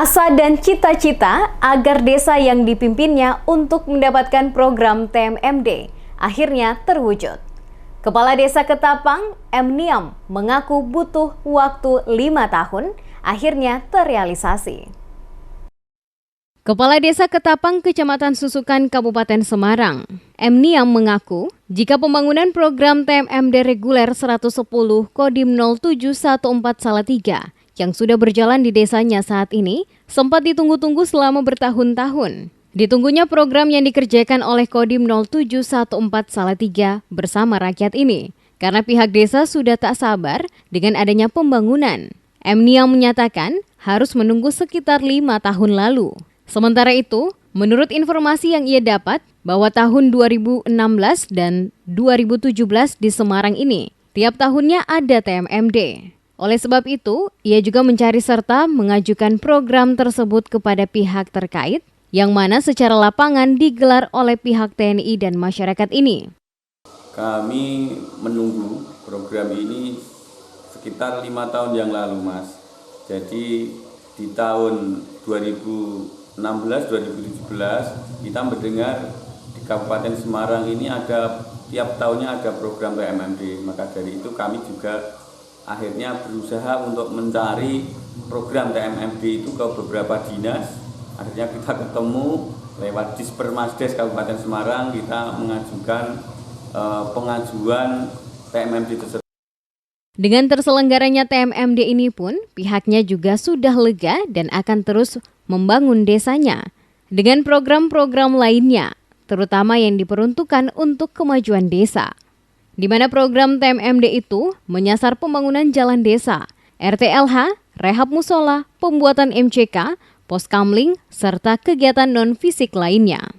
Asa dan cita-cita agar desa yang dipimpinnya untuk mendapatkan program TMMD akhirnya terwujud. Kepala Desa Ketapang, M. Niam, mengaku butuh waktu 5 tahun, akhirnya terrealisasi. Kepala Desa Ketapang, Kecamatan Susukan, Kabupaten Semarang, M. Niam mengaku jika pembangunan program TMMD reguler 110 Kodim 0714 Salatiga yang sudah berjalan di desanya saat ini sempat ditunggu-tunggu selama bertahun-tahun. Ditunggunya program yang dikerjakan oleh Kodim 0714 Salatiga bersama rakyat ini, karena pihak desa sudah tak sabar dengan adanya pembangunan. M. Niam menyatakan harus menunggu sekitar 5 tahun lalu. Sementara itu, menurut informasi yang ia dapat, bahwa tahun 2016 dan 2017 di Semarang ini, tiap tahunnya ada TMMD. Oleh sebab itu, ia juga mencari serta mengajukan program tersebut kepada pihak terkait, yang mana secara lapangan digelar oleh pihak TNI dan masyarakat ini. Kami menunggu program ini sekitar 5 tahun yang lalu, Mas. Jadi di tahun 2016-2017 kita mendengar di Kabupaten Semarang ini tiap tahunnya ada program TMMD. Maka dari itu kami juga akhirnya berusaha untuk mencari program TMMD itu ke beberapa dinas. Akhirnya kita ketemu lewat Dispermasdes Kabupaten Semarang, kita mengajukan pengajuan TMMD tersebut. Dengan terselenggaranya TMMD ini pun, pihaknya juga sudah lega dan akan terus membangun desanya dengan program-program lainnya, terutama yang diperuntukkan untuk kemajuan desa. Di mana program TMMD itu menyasar pembangunan jalan desa, RTLH, rehab musola, pembuatan MCK, pos kamling, serta kegiatan non-fisik lainnya.